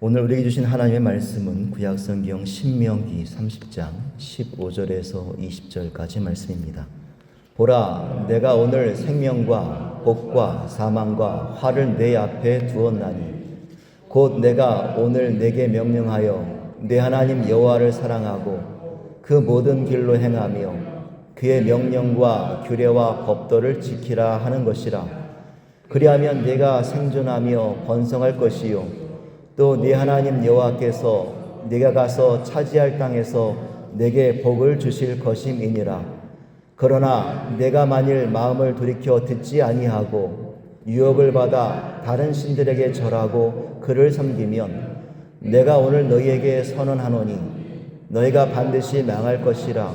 오늘 우리에게 주신 하나님의 말씀은 구약성경 신명기 30장 15절에서 20절까지 말씀입니다. 보라, 내가 오늘 생명과 복과 사망과 화를 내 앞에 두었나니 곧 내가 오늘 내게 명령하여 내 하나님 여호와를 사랑하고 그 모든 길로 행하며 그의 명령과 규례와 법도를 지키라 하는 것이라. 그리하면 네가 생존하며 번성할 것이요 또 네 하나님 여호와께서 네가 가서 차지할 땅에서 내게 복을 주실 것임이니라. 그러나 내가 만일 마음을 돌이켜 듣지 아니하고 유혹을 받아 다른 신들에게 절하고 그를 섬기면 내가 오늘 너희에게 선언하노니 너희가 반드시 망할 것이라.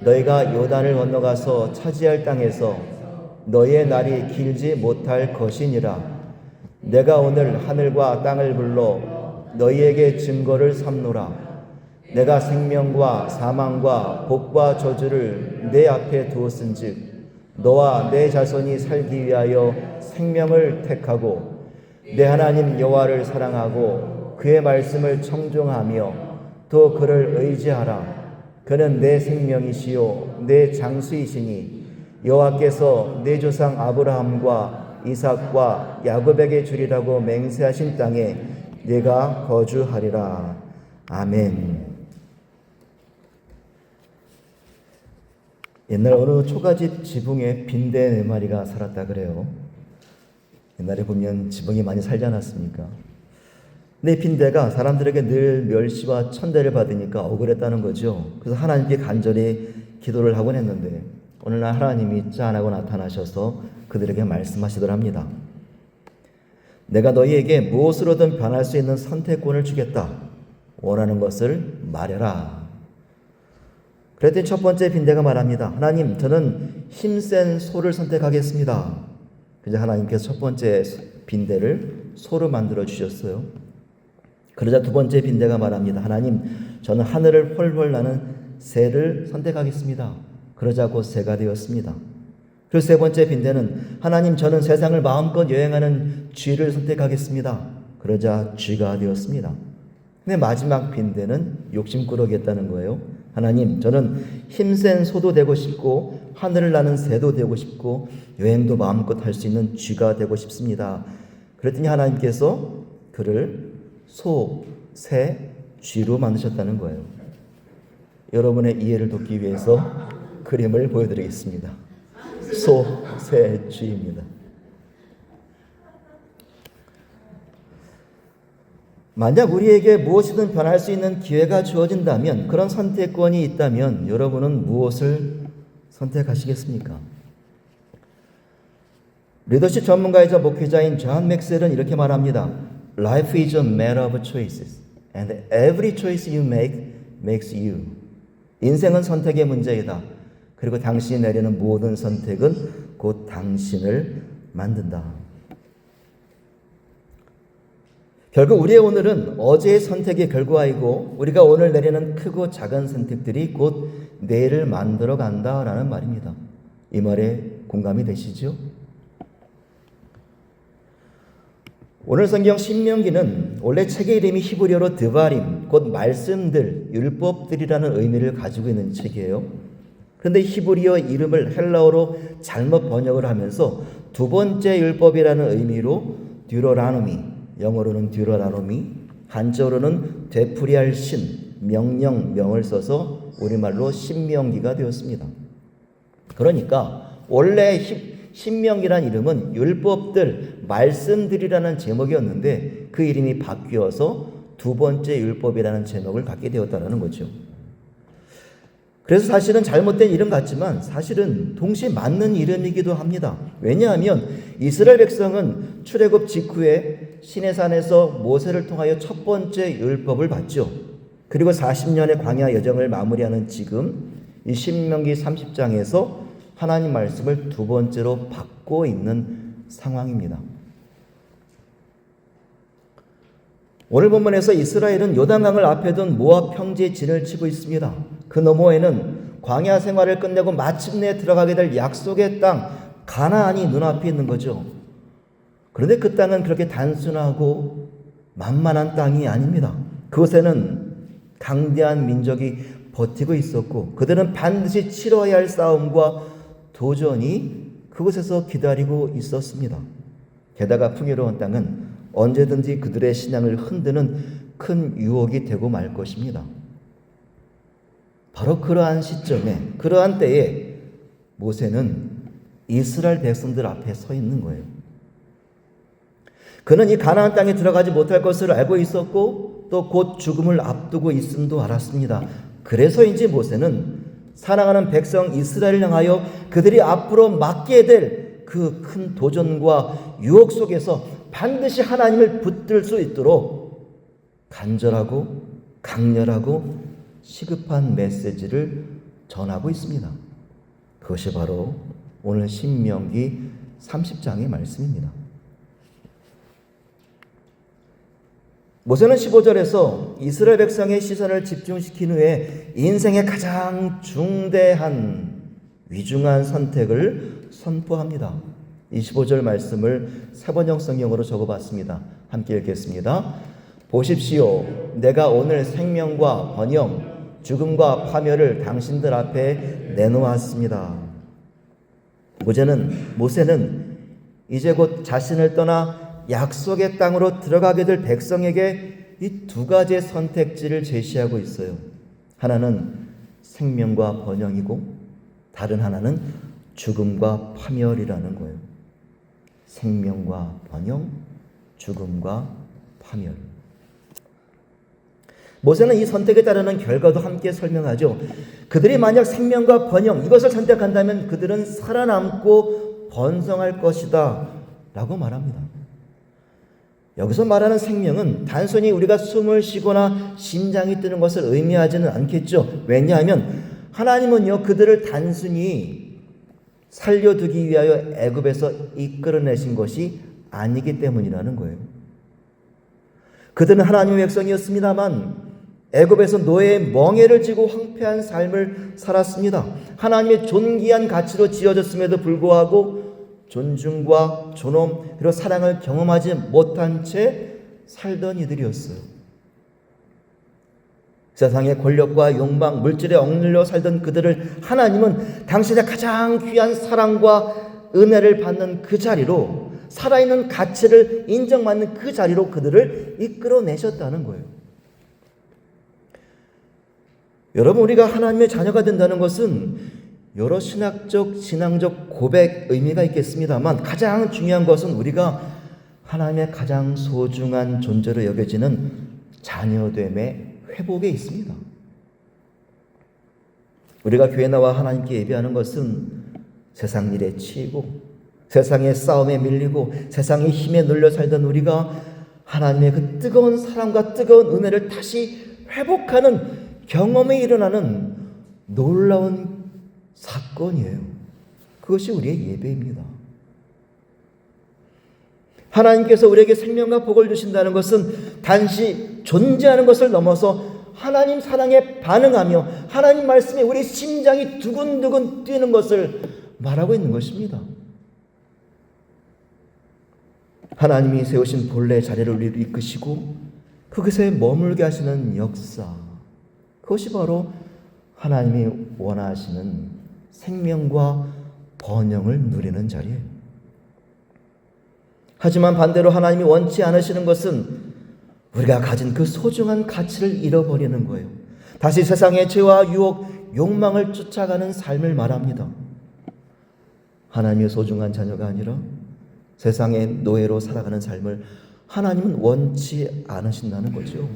너희가 요단을 건너가서 차지할 땅에서 너희의 날이 길지 못할 것이니라. 내가 오늘 하늘과 땅을 불러 너희에게 증거를 삼노라. 내가 생명과 사망과 복과 저주를 내 앞에 두었은즉 너와 내 자손이 살기 위하여 생명을 택하고 내 하나님 여호와를 사랑하고 그의 말씀을 청종하며 또 그를 의지하라. 그는 내 생명이시요 내 장수이시니 여호와께서 내 조상 아브라함과 이삭과 야곱에게 주리라고 맹세하신 땅에 네가 거주하리라. 아멘. 옛날 어느 초가집 지붕에 빈대 4마리가 살았다 그래요. 옛날에 보면 지붕이 많이 살지 않았습니까? 근데 빈대가 사람들에게 늘 멸시와 천대를 받으니까 억울했다는 거죠. 그래서 하나님께 간절히 기도를 하곤 했는데 어느 날 하나님이 짠하고 나타나셔서 그들에게 말씀하시더랍니다. 내가 너희에게 무엇으로든 변할 수 있는 선택권을 주겠다. 원하는 것을 말해라. 그랬더니 첫 번째 빈대가 말합니다. 하나님, 저는 힘센 소를 선택하겠습니다. 그래서 하나님께서 첫 번째 빈대를 소로 만들어 주셨어요. 그러자 두 번째 빈대가 말합니다. 하나님, 저는 하늘을 훨훨 나는 새를 선택하겠습니다. 그러자 곧 새가 되었습니다. 그리고 세 번째 빈대는 하나님, 저는 세상을 마음껏 여행하는 쥐를 선택하겠습니다. 그러자 쥐가 되었습니다. 근데 마지막 빈대는 욕심꾸러기였다는 거예요. 하나님, 저는 힘센 소도 되고 싶고 하늘을 나는 새도 되고 싶고 여행도 마음껏 할 수 있는 쥐가 되고 싶습니다. 그랬더니 하나님께서 그를 소, 새, 쥐로 만드셨다는 거예요. 여러분의 이해를 돕기 위해서 그림을 보여드리겠습니다. 소, 새, 쥐입니다. 만약 우리에게 무엇이든 변할 수 있는 기회가 주어진다면, 그런 선택권이 있다면 여러분은 무엇을 선택하시겠습니까? 리더십 전문가이자 목회자인 존 맥셀은 이렇게 말합니다. Life is a matter of choices, and every choice you make makes you. 인생은 선택의 문제이다. 그리고 당신이 내리는 모든 선택은 곧 당신을 만든다. 결국 우리의 오늘은 어제의 선택의 결과이고 우리가 오늘 내리는 크고 작은 선택들이 곧 내일을 만들어 간다라는 말입니다. 이 말에 공감이 되시죠? 오늘 성경 신명기는 원래 책의 이름이 히브리어로 드바림, 곧 말씀들, 율법들이라는 의미를 가지고 있는 책이에요. 그런데 히브리어 이름을 헬라어로 잘못 번역을 하면서 두 번째 율법이라는 의미로 듀로라노미, 영어로는 듀로라노미, 한자어로는 되풀이할 신, 명령, 명을 써서 우리말로 신명기가 되었습니다. 그러니까 원래 신명기란 이름은 율법들, 말씀들이라는 제목이었는데 그 이름이 바뀌어서 두 번째 율법이라는 제목을 갖게 되었다는 거죠. 그래서 사실은 잘못된 이름 같지만 사실은 동시에 맞는 이름이기도 합니다. 왜냐하면 이스라엘 백성은 출애굽 직후에 시내산에서 모세를 통하여 첫 번째 율법을 받죠. 그리고 40년의 광야 여정을 마무리하는 지금 이 신명기 30장에서 하나님 말씀을 두 번째로 받고 있는 상황입니다. 오늘 본문에서 이스라엘은 요단강을 앞에 둔 모압 평지에 진을 치고 있습니다. 그 너머에는 광야 생활을 끝내고 마침내 들어가게 될 약속의 땅 가나안이 눈앞에 있는 거죠. 그런데 그 땅은 그렇게 단순하고 만만한 땅이 아닙니다. 그곳에는 강대한 민족이 버티고 있었고 그들은 반드시 치러야 할 싸움과 도전이 그곳에서 기다리고 있었습니다. 게다가 풍요로운 땅은 언제든지 그들의 신앙을 흔드는 큰 유혹이 되고 말 것입니다. 바로 그러한 시점에, 그러한 때에 모세는 이스라엘 백성들 앞에 서 있는 거예요. 그는 이 가나안 땅에 들어가지 못할 것을 알고 있었고 또 곧 죽음을 앞두고 있음도 알았습니다. 그래서인지 모세는 사랑하는 백성 이스라엘을 향하여 그들이 앞으로 맞게 될 그 큰 도전과 유혹 속에서 반드시 하나님을 붙들 수 있도록 간절하고 강렬하고 시급한 메시지를 전하고 있습니다. 그것이 바로 오늘 신명기 30장의 말씀입니다. 모세는 15절에서 이스라엘 백성의 시선을 집중시킨 후에 인생의 가장 중대한 위중한 선택을 선포합니다. 25절 말씀을 세번역 성경으로 적어봤습니다. 함께 읽겠습니다. 보십시오. 내가 오늘 생명과 번영, 죽음과 파멸을 당신들 앞에 내놓았습니다. 모세는 이제 곧 자신을 떠나 약속의 땅으로 들어가게 될 백성에게 이 두 가지의 선택지를 제시하고 있어요. 하나는 생명과 번영이고 다른 하나는 죽음과 파멸이라는 거예요. 생명과 번영, 죽음과 파멸. 모세는 이 선택에 따르는 결과도 함께 설명하죠. 그들이 만약 생명과 번영 이것을 선택한다면 그들은 살아남고 번성할 것이다 라고 말합니다. 여기서 말하는 생명은 단순히 우리가 숨을 쉬거나 심장이 뛰는 것을 의미하지는 않겠죠. 왜냐하면 하나님은요 그들을 단순히 살려두기 위하여 애굽에서 이끌어내신 것이 아니기 때문이라는 거예요. 그들은 하나님의 백성이었습니다만 애굽에서 노예의 멍에를 지고 황폐한 삶을 살았습니다. 하나님의 존귀한 가치로 지어졌음에도 불구하고 존중과 존엄 그리고 사랑을 경험하지 못한 채 살던 이들이었어요. 세상의 권력과 욕망, 물질에 억눌려 살던 그들을 하나님은 당신의 가장 귀한 사랑과 은혜를 받는 그 자리로, 살아있는 가치를 인정받는 그 자리로 그들을 이끌어내셨다는 거예요. 여러분, 우리가 하나님의 자녀가 된다는 것은 여러 신학적, 신앙적 고백 의미가 있겠습니다만 가장 중요한 것은 우리가 하나님의 가장 소중한 존재로 여겨지는 자녀됨의 회복에 있습니다. 우리가 교회 나와 하나님께 예배하는 것은 세상 일에 치이고 세상의 싸움에 밀리고 세상의 힘에 눌려 살던 우리가 하나님의 그 뜨거운 사랑과 뜨거운 은혜를 다시 회복하는 경험이 일어나는 놀라운 사건이에요. 그것이 우리의 예배입니다. 하나님께서 우리에게 생명과 복을 주신다는 것은 단지 존재하는 것을 넘어서 하나님 사랑에 반응하며 하나님 말씀에 우리 심장이 두근두근 뛰는 것을 말하고 있는 것입니다. 하나님이 세우신 본래 자리를 우리를 이끄시고 그것에 머물게 하시는 역사, 그것이 바로 하나님이 원하시는 생명과 번영을 누리는 자리예요. 하지만 반대로 하나님이 원치 않으시는 것은 우리가 가진 그 소중한 가치를 잃어버리는 거예요. 다시 세상의 죄와 유혹, 욕망을 쫓아가는 삶을 말합니다. 하나님의 소중한 자녀가 아니라 세상의 노예로 살아가는 삶을 하나님은 원치 않으신다는 거죠.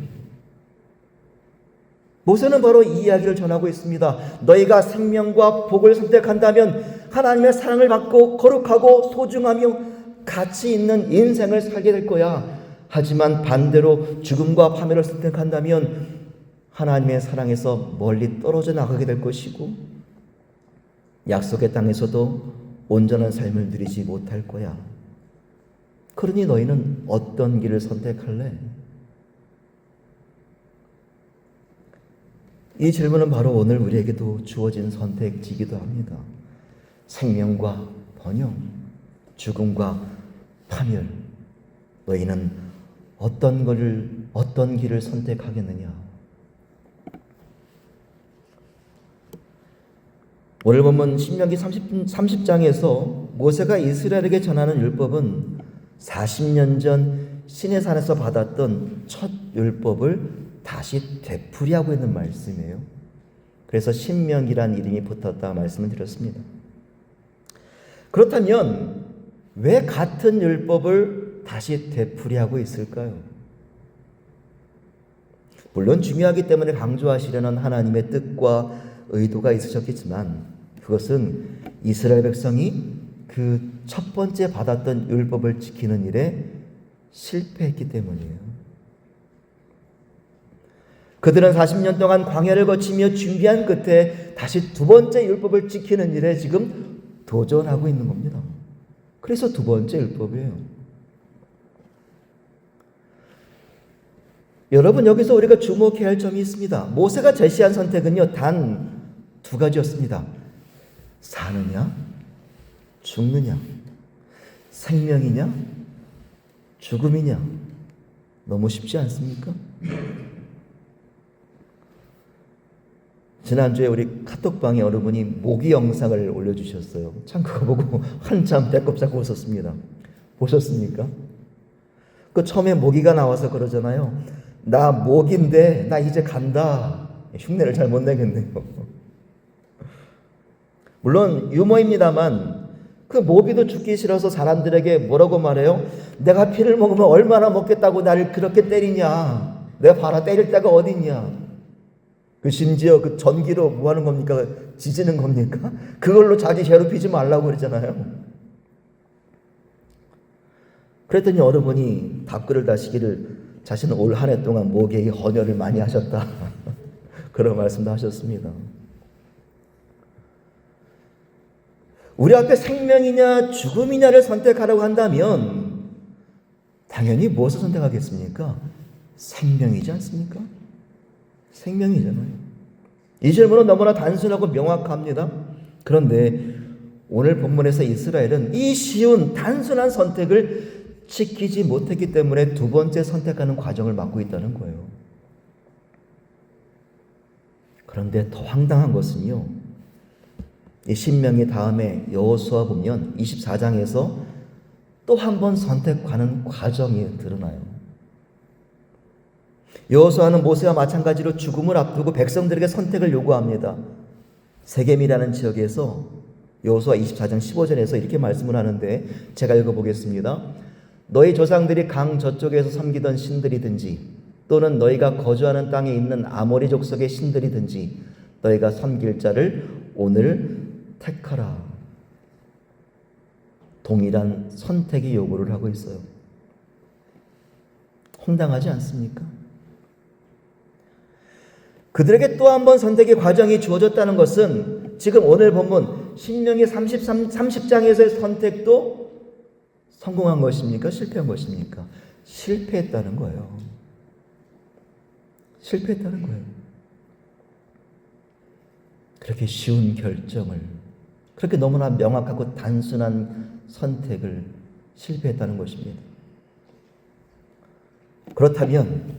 모세는 바로 이 이야기를 전하고 있습니다. 너희가 생명과 복을 선택한다면 하나님의 사랑을 받고 거룩하고 소중하며 가치 있는 인생을 살게 될 거야. 하지만 반대로 죽음과 파멸을 선택한다면 하나님의 사랑에서 멀리 떨어져 나가게 될 것이고 약속의 땅에서도 온전한 삶을 누리지 못할 거야. 그러니 너희는 어떤 길을 선택할래? 이 질문은 바로 오늘 우리에게도 주어진 선택지이기도 합니다. 생명과 번영, 죽음과 파멸, 너희는 어떤 길을 선택하겠느냐? 오늘 보면 신명기 30장에서 모세가 이스라엘에게 전하는 율법은 40년 전 시내산에서 받았던 첫 율법을 다시 되풀이하고 있는 말씀이에요. 그래서 신명기란 이름이 붙었다 말씀을 드렸습니다. 그렇다면 왜 같은 율법을 다시 되풀이하고 있을까요? 물론 중요하기 때문에 강조하시려는 하나님의 뜻과 의도가 있으셨겠지만 그것은 이스라엘 백성이 그 첫 번째 받았던 율법을 지키는 일에 실패했기 때문이에요. 그들은 40년 동안 광야를 거치며 준비한 끝에 다시 두 번째 율법을 지키는 일에 지금 도전하고 있는 겁니다. 그래서 두 번째 율법이에요. 여러분, 여기서 우리가 주목해야 할 점이 있습니다. 모세가 제시한 선택은요, 단 두 가지였습니다. 사느냐, 죽느냐, 생명이냐, 죽음이냐. 너무 쉽지 않습니까? 지난주에 우리 카톡방에 여러분이 모기 영상을 올려주셨어요. 참 그거 보고 한참 배꼽 잡고 웃었습니다. 보셨습니까? 그 처음에 모기가 나와서 그러잖아요. 나 모기인데 나 이제 간다. 흉내를 잘 못 내겠네요. 물론 유머입니다만 그 모기도 죽기 싫어서 사람들에게 뭐라고 말해요? 내가 피를 먹으면 얼마나 먹겠다고 나를 그렇게 때리냐. 내가 봐라 때릴 데가 어딨냐. 그 심지어 그 전기로 뭐 하는 겁니까? 지지는 겁니까? 그걸로 자기 괴롭히지 말라고 그러잖아요. 그랬더니 여러분이 답글을 다시기를 자신은 올 한 해 동안 모기에게 헌혈을 많이 하셨다. 그런 말씀도 하셨습니다. 우리 앞에 생명이냐 죽음이냐를 선택하라고 한다면 당연히 무엇을 선택하겠습니까? 생명이지 않습니까? 생명이잖아요. 이 질문은 너무나 단순하고 명확합니다. 그런데 오늘 본문에서 이스라엘은 이 쉬운 단순한 선택을 지키지 못했기 때문에 두 번째 선택하는 과정을 맞고 있다는 거예요. 그런데 더 황당한 것은요, 이 신명기 다음에 여호수아 보면 24장에서 또 한 번 선택하는 과정이 드러나요. 여호수아는 모세와 마찬가지로 죽음을 앞두고 백성들에게 선택을 요구합니다. 세겜이라는 지역에서 여호수아 24장 15절에서 이렇게 말씀을 하는데 제가 읽어보겠습니다. 너희 조상들이 강 저쪽에서 섬기던 신들이든지 또는 너희가 거주하는 땅에 있는 아모리 족속의 신들이든지 너희가 섬길 자를 오늘 택하라. 동일한 선택의 요구를 하고 있어요. 황당하지 않습니까? 그들에게 또 한 번 선택의 과정이 주어졌다는 것은 지금 오늘 본문 신명기 30장에서의 선택도 성공한 것입니까? 실패한 것입니까? 실패했다는 거예요. 실패했다는 거예요. 그렇게 쉬운 결정을, 그렇게 너무나 명확하고 단순한 선택을 실패했다는 것입니다. 그렇다면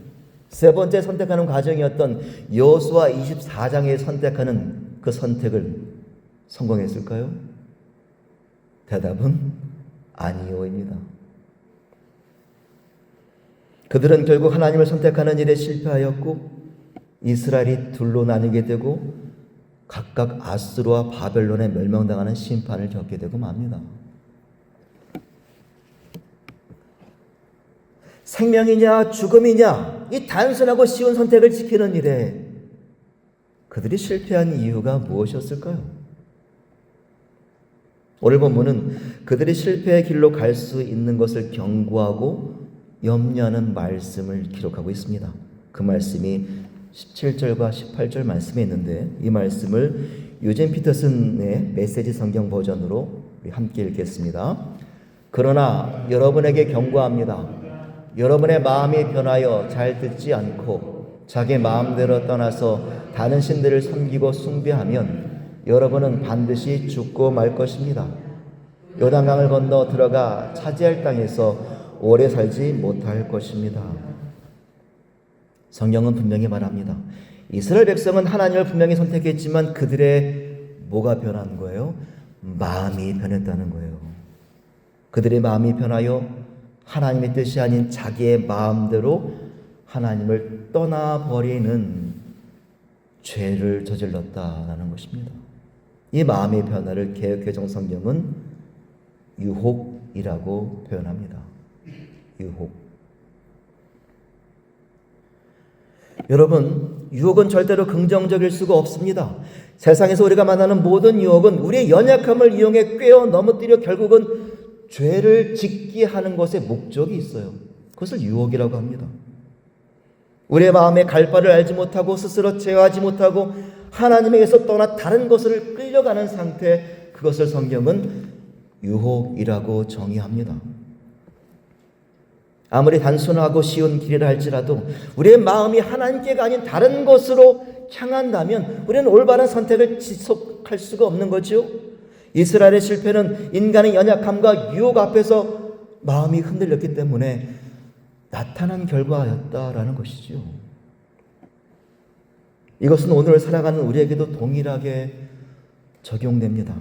세 번째 선택하는 과정이었던 여호수아 24장에 선택하는 그 선택을 성공했을까요? 대답은 아니요입니다. 그들은 결국 하나님을 선택하는 일에 실패하였고 이스라엘이 둘로 나뉘게 되고 각각 아수르와 바벨론에 멸망당하는 심판을 겪게 되고 맙니다. 생명이냐 죽음이냐 이 단순하고 쉬운 선택을 지키는 일에 그들이 실패한 이유가 무엇이었을까요? 오늘 본문은 그들이 실패의 길로 갈 수 있는 것을 경고하고 염려하는 말씀을 기록하고 있습니다. 그 말씀이 17절과 18절 말씀에 있는데 이 말씀을 유진 피터슨의 메시지 성경 버전으로 우리 함께 읽겠습니다. 그러나 여러분에게 경고합니다. 여러분의 마음이 변하여 잘 듣지 않고 자기 마음대로 떠나서 다른 신들을 섬기고 숭배하면 여러분은 반드시 죽고 말 것입니다. 요단강을 건너 들어가 차지할 땅에서 오래 살지 못할 것입니다. 성경은 분명히 말합니다. 이스라엘 백성은 하나님을 분명히 선택했지만 그들의 뭐가 변한 거예요? 마음이 변했다는 거예요. 그들의 마음이 변하여 하나님의 뜻이 아닌 자기의 마음대로 하나님을 떠나버리는 죄를 저질렀다라는 것입니다. 이 마음의 변화를 개역개정 성경은 유혹이라고 표현합니다. 유혹. 여러분, 유혹은 절대로 긍정적일 수가 없습니다. 세상에서 우리가 만나는 모든 유혹은 우리의 연약함을 이용해 꿰어 넘어뜨려 결국은 죄를 짓게 하는 것에 목적이 있어요. 그것을 유혹이라고 합니다. 우리의 마음에 갈 바를 알지 못하고 스스로 제어하지 못하고 하나님에게서 떠나 다른 것을 끌려가는 상태, 그것을 성경은 유혹이라고 정의합니다. 아무리 단순하고 쉬운 길이라 할지라도 우리의 마음이 하나님께가 아닌 다른 것으로 향한다면 우리는 올바른 선택을 지속할 수가 없는 거죠. 이스라엘의 실패는 인간의 연약함과 유혹 앞에서 마음이 흔들렸기 때문에 나타난 결과였다라는 것이죠. 이것은 오늘 살아가는 우리에게도 동일하게 적용됩니다.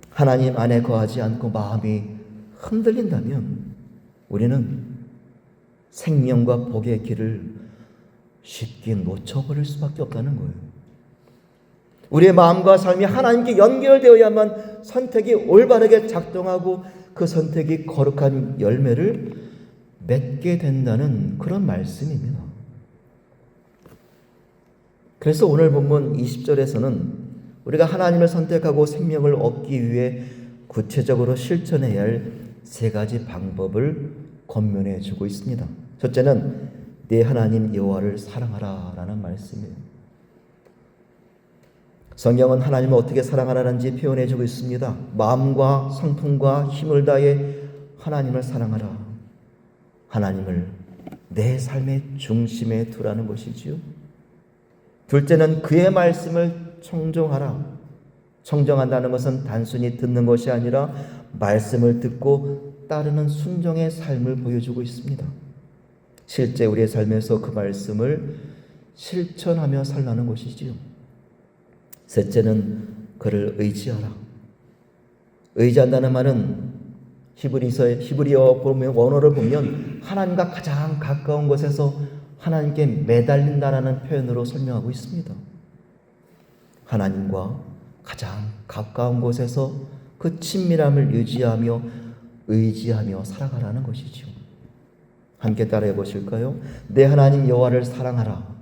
하나님 안에 거하지 않고 마음이 흔들린다면 우리는 생명과 복의 길을 쉽게 놓쳐버릴 수밖에 없다는 거예요. 우리의 마음과 삶이 하나님께 연결되어야만 선택이 올바르게 작동하고 그 선택이 거룩한 열매를 맺게 된다는 그런 말씀입니다. 그래서 오늘 본문 20절에서는 우리가 하나님을 선택하고 생명을 얻기 위해 구체적으로 실천해야 할 세 가지 방법을 권면해 주고 있습니다. 첫째는 내 하나님 여호와를 사랑하라 라는 말씀이에요. 성경은 하나님을 어떻게 사랑하라는지 표현해 주고 있습니다. 마음과 성품과 힘을 다해 하나님을 사랑하라. 하나님을 내 삶의 중심에 두라는 것이지요. 둘째는 그의 말씀을 청종하라. 청정한다는 것은 단순히 듣는 것이 아니라 말씀을 듣고 따르는 순종의 삶을 보여주고 있습니다. 실제 우리의 삶에서 그 말씀을 실천하며 살라는 것이지요. 셋째는 그를 의지하라. 의지한다는 말은 히브리어 원어를 보면 하나님과 가장 가까운 곳에서 하나님께 매달린다라는 표현으로 설명하고 있습니다. 하나님과 가장 가까운 곳에서 그 친밀함을 유지하며 의지하며 살아가라는 것이죠. 함께 따라해 보실까요? 내 하나님 여호와를 사랑하라.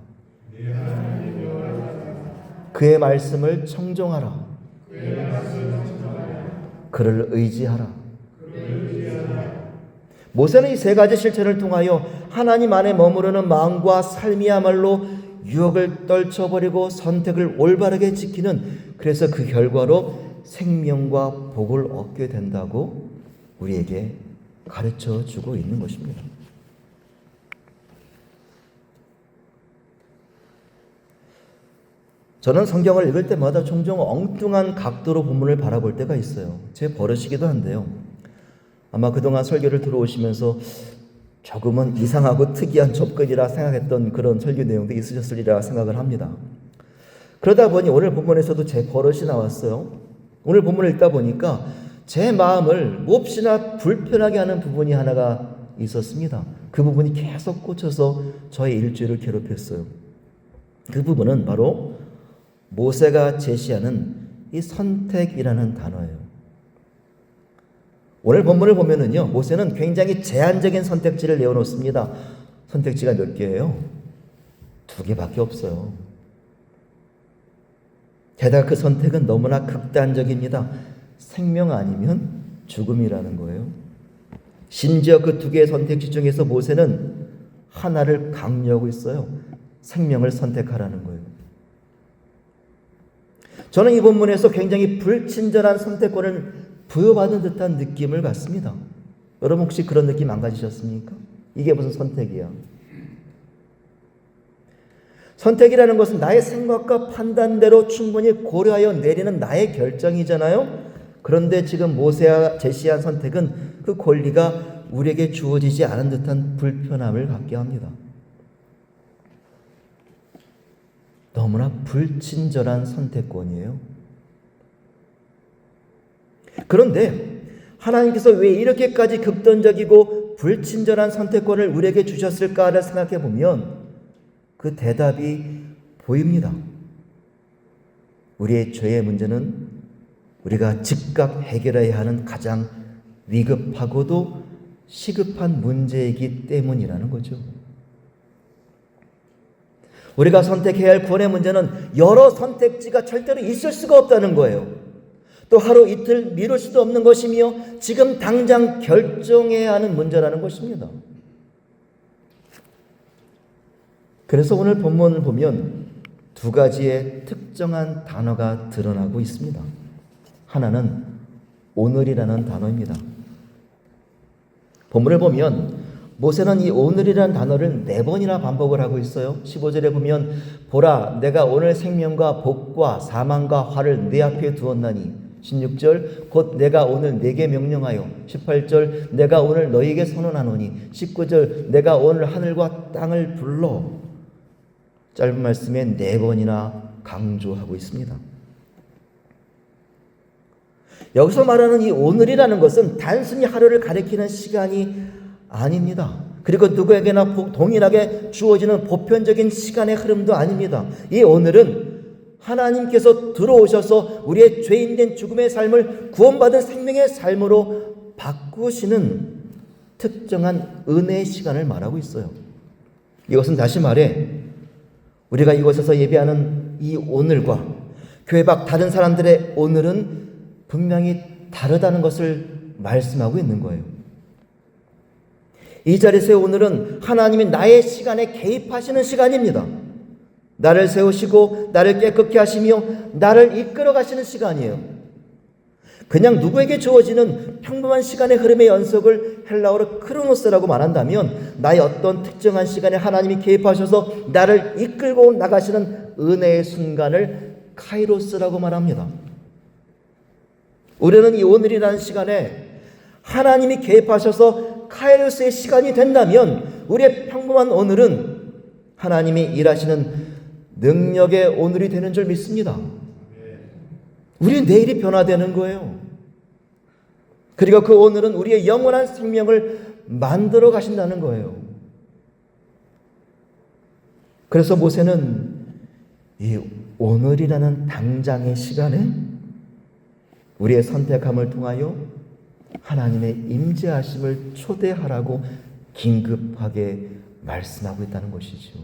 그의 말씀을 청종하라. 그를 의지하라. 모세는 이 세 가지 실천을 통하여 하나님 안에 머무르는 마음과 삶이야말로 유혹을 떨쳐버리고 선택을 올바르게 지키는, 그래서 그 결과로 생명과 복을 얻게 된다고 우리에게 가르쳐 주고 있는 것입니다. 저는 성경을 읽을 때마다 종종 엉뚱한 각도로 본문을 바라볼 때가 있어요. 제 버릇이기도 한데요. 아마 그동안 설교를 들어오시면서 조금은 이상하고 특이한 접근이라 생각했던 그런 설교 내용도 있으셨으리라 생각을 합니다. 그러다 보니 오늘 본문에서도 제 버릇이 나왔어요. 오늘 본문을 읽다 보니까 제 마음을 몹시나 불편하게 하는 부분이 하나가 있었습니다. 그 부분이 계속 꽂혀서 저의 일주일을 괴롭혔어요. 그 부분은 바로 모세가 제시하는 이 선택이라는 단어예요. 오늘 본문을 보면은요, 모세는 굉장히 제한적인 선택지를 내어놓습니다. 선택지가 몇 개예요? 2개밖에 없어요. 게다가 그 선택은 너무나 극단적입니다. 생명 아니면 죽음이라는 거예요. 심지어 그 2개의 선택지 중에서 모세는 하나를 강요하고 있어요. 생명을 선택하라는 거예요. 저는 이 본문에서 굉장히 불친절한 선택권을 부여받은 듯한 느낌을 갖습니다. 여러분 혹시 그런 느낌 안 가지셨습니까? 이게 무슨 선택이야? 선택이라는 것은 나의 생각과 판단대로 충분히 고려하여 내리는 나의 결정이잖아요. 그런데 지금 모세가 제시한 선택은 그 권리가 우리에게 주어지지 않은 듯한 불편함을 갖게 합니다. 너무나 불친절한 선택권이에요. 그런데 하나님께서 왜 이렇게까지 극단적이고 불친절한 선택권을 우리에게 주셨을까를 생각해 보면 그 대답이 보입니다. 우리의 죄의 문제는 우리가 즉각 해결해야 하는 가장 위급하고도 시급한 문제이기 때문이라는 거죠. 우리가 선택해야 할 구원의 문제는 여러 선택지가 절대로 있을 수가 없다는 거예요. 또 하루 이틀 미룰 수도 없는 것이며 지금 당장 결정해야 하는 문제라는 것입니다. 그래서 오늘 본문을 보면 두 가지의 특정한 단어가 드러나고 있습니다. 하나는 오늘이라는 단어입니다. 본문을 보면 모세는 이 오늘이라는 단어를 4번이나 반복을 하고 있어요. 15절에 보면 보라 내가 오늘 생명과 복과 사망과 화를 내 앞에 두었나니 16절 곧 내가 오늘 네게 명령하여 18절 내가 오늘 너희에게 선언하노니 19절 내가 오늘 하늘과 땅을 불러 짧은 말씀에 4번이나 강조하고 있습니다. 여기서 말하는 이 오늘이라는 것은 단순히 하루를 가리키는 시간이 아닙니다. 그리고 누구에게나 동일하게 주어지는 보편적인 시간의 흐름도 아닙니다. 이 오늘은 하나님께서 들어오셔서 우리의 죄인된 죽음의 삶을 구원받은 생명의 삶으로 바꾸시는 특정한 은혜의 시간을 말하고 있어요. 이것은 다시 말해 우리가 이곳에서 예배하는 이 오늘과 교회 밖 다른 사람들의 오늘은 분명히 다르다는 것을 말씀하고 있는 거예요. 이 자리에서의 오늘은 하나님이 나의 시간에 개입하시는 시간입니다. 나를 세우시고 나를 깨끗게 하시며 나를 이끌어 가시는 시간이에요. 그냥 누구에게 주어지는 평범한 시간의 흐름의 연속을 헬라어로 크로노스라고 말한다면 나의 어떤 특정한 시간에 하나님이 개입하셔서 나를 이끌고 나가시는 은혜의 순간을 카이로스라고 말합니다. 우리는 이 오늘이라는 시간에 하나님이 개입하셔서 카이로스의 시간이 된다면 우리의 평범한 오늘은 하나님이 일하시는 능력의 오늘이 되는 줄 믿습니다. 우리 내일이 변화되는 거예요. 그리고 그 오늘은 우리의 영원한 생명을 만들어 가신다는 거예요. 그래서 모세는 이 오늘이라는 당장의 시간에 우리의 선택함을 통하여 하나님의 임재하심을 초대하라고 긴급하게 말씀하고 있다는 것이죠.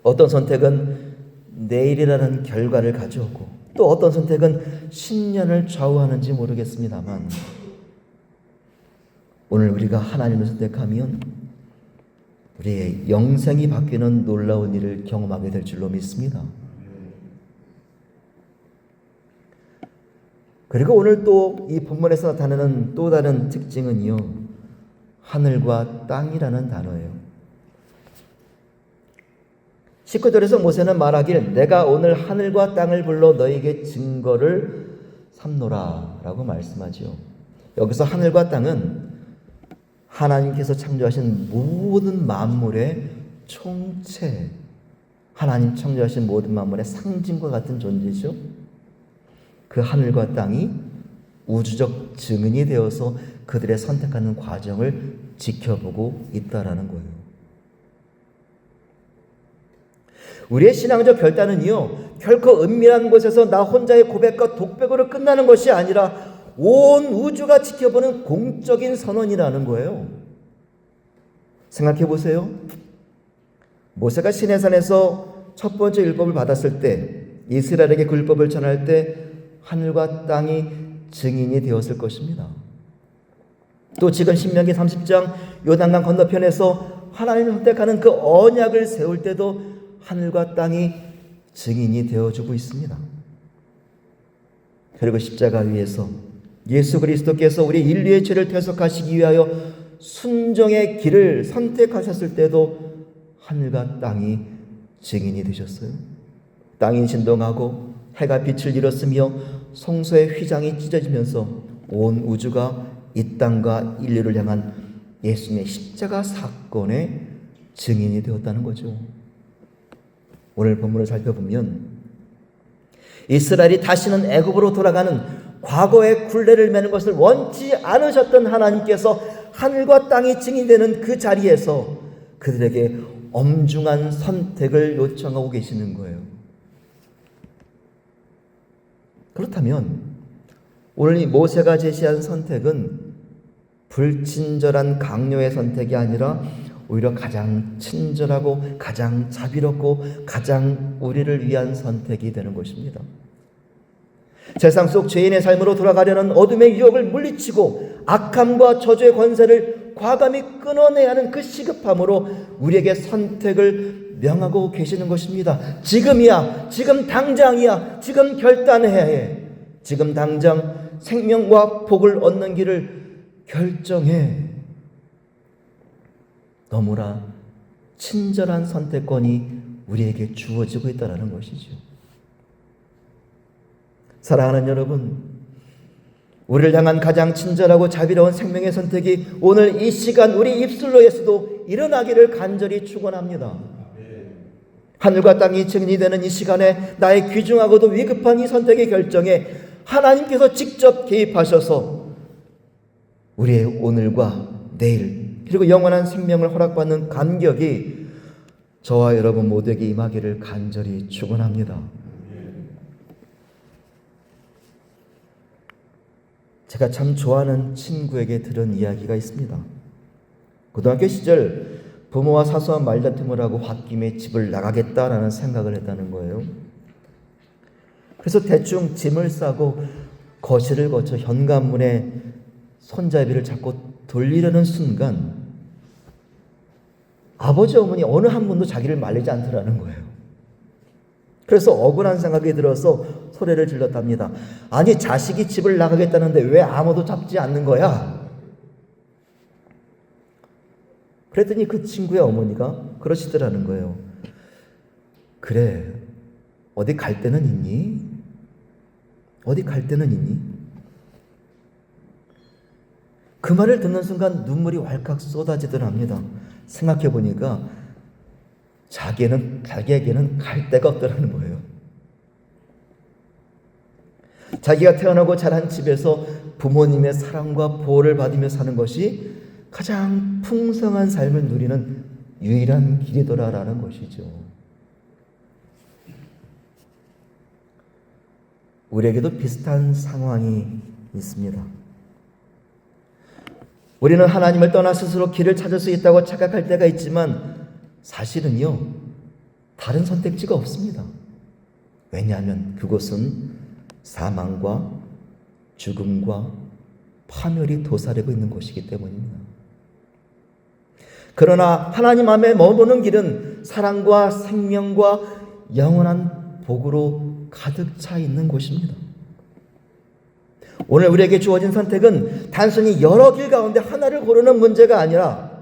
어떤 선택은 내일이라는 결과를 가져오고 또 어떤 선택은 10년을 좌우하는지 모르겠습니다만 오늘 우리가 하나님을 선택하면 우리의 영생이 바뀌는 놀라운 일을 경험하게 될 줄로 믿습니다. 그리고 오늘 또 이 본문에서 나타나는 또 다른 특징은요, 하늘과 땅이라는 단어예요. 19절에서 모세는 말하길 내가 오늘 하늘과 땅을 불러 너에게 증거를 삼노라 라고 말씀하지요. 여기서 하늘과 땅은 하나님께서 창조하신 모든 만물의 총체, 하나님 창조하신 모든 만물의 상징과 같은 존재죠. 그 하늘과 땅이 우주적 증인이 되어서 그들의 선택하는 과정을 지켜보고 있다라는 거예요. 우리의 신앙적 결단은요, 결코 은밀한 곳에서 나 혼자의 고백과 독백으로 끝나는 것이 아니라 온 우주가 지켜보는 공적인 선언이라는 거예요. 생각해 보세요. 모세가 시내산에서 첫 번째 율법을 받았을 때, 이스라엘에게 그 율법을 전할 때 하늘과 땅이 증인이 되었을 것입니다. 또 지금 신명기 30장 요단강 건너편에서 하나님을 선택하는 그 언약을 세울 때도 하늘과 땅이 증인이 되어주고 있습니다. 그리고 십자가 위에서 예수 그리스도께서 우리 인류의 죄를 퇴속하시기 위하여 순종의 길을 선택하셨을 때도 하늘과 땅이 증인이 되셨어요. 땅이 진동하고 해가 빛을 잃었으며 성소의 휘장이 찢어지면서 온 우주가 이 땅과 인류를 향한 예수님의 십자가 사건의 증인이 되었다는 거죠. 오늘 본문을 살펴보면 이스라엘이 다시는 애굽으로 돌아가는 과거의 굴레를 매는 것을 원치 않으셨던 하나님께서 하늘과 땅이 증인되는 그 자리에서 그들에게 엄중한 선택을 요청하고 계시는 거예요. 그렇다면 오늘 이 모세가 제시한 선택은 불친절한 강요의 선택이 아니라 오히려 가장 친절하고 가장 자비롭고 가장 우리를 위한 선택이 되는 것입니다. 세상 속 죄인의 삶으로 돌아가려는 어둠의 유혹을 물리치고 악함과 저주의 권세를 과감히 끊어내야 하는 그 시급함으로 우리에게 선택을 명하고 계시는 것입니다. 지금이야, 지금 당장이야, 지금 결단해야 해. 지금 당장 생명과 복을 얻는 길을 결정해. 너무나 친절한 선택권이 우리에게 주어지고 있다는 것이죠. 사랑하는 여러분, 우리를 향한 가장 친절하고 자비로운 생명의 선택이 오늘 이 시간 우리 입술로에서도 일어나기를 간절히 축원합니다. 하늘과 땅이 증인이 되는 이 시간에 나의 귀중하고도 위급한 이 선택의 결정에 하나님께서 직접 개입하셔서 우리의 오늘과 내일 그리고 영원한 생명을 허락받는 감격이 저와 여러분 모두에게 임하기를 간절히 축원합니다. 제가 참 좋아하는 친구에게 들은 이야기가 있습니다. 고등학교 시절 부모와 사소한 말다툼을 하고 홧김에 집을 나가겠다라는 생각을 했다는 거예요. 그래서 대충 짐을 싸고 거실을 거쳐 현관문에 손잡이를 잡고 돌리려는 순간 아버지 어머니 어느 한 분도 자기를 말리지 않더라는 거예요. 그래서 억울한 생각이 들어서 소리를 질렀답니다. 아니, 자식이 집을 나가겠다는데 왜 아무도 잡지 않는 거야? 그랬더니 그 친구의 어머니가 그러시더라는 거예요. 그래, 어디 갈 데는 있니? 어디 갈 데는 있니? 그 말을 듣는 순간 눈물이 왈칵 쏟아지더랍니다. 생각해 보니까 자기에게는 갈 데가 없더라는 거예요. 자기가 태어나고 자란 집에서 부모님의 사랑과 보호를 받으며 사는 것이 가장 풍성한 삶을 누리는 유일한 길이더라라는 것이죠. 우리에게도 비슷한 상황이 있습니다. 우리는 하나님을 떠나 스스로 길을 찾을 수 있다고 착각할 때가 있지만 사실은요, 다른 선택지가 없습니다. 왜냐하면 그곳은 사망과 죽음과 파멸이 도사리고 있는 곳이기 때문입니다. 그러나 하나님 앞에 머무는 길은 사랑과 생명과 영원한 복으로 가득 차 있는 곳입니다. 오늘 우리에게 주어진 선택은 단순히 여러 길 가운데 하나를 고르는 문제가 아니라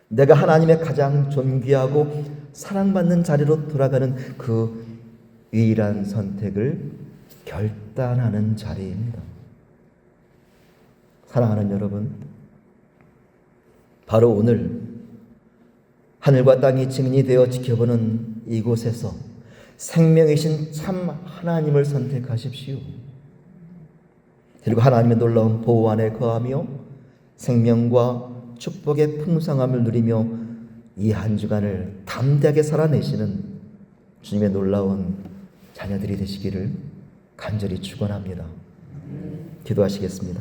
내가 하나님의 가장 존귀하고 사랑받는 자리로 돌아가는 그 유일한 선택을 결단하는 자리입니다. 사랑하는 여러분, 바로 오늘 하늘과 땅이 증인이 되어 지켜보는 이곳에서 생명이신 참 하나님을 선택하십시오. 그리고 하나님의 놀라운 보호 안에 거하며 생명과 축복의 풍성함을 누리며 이 한 주간을 담대하게 살아내시는 주님의 놀라운 자녀들이 되시기를 간절히 축원합니다. 기도하시겠습니다.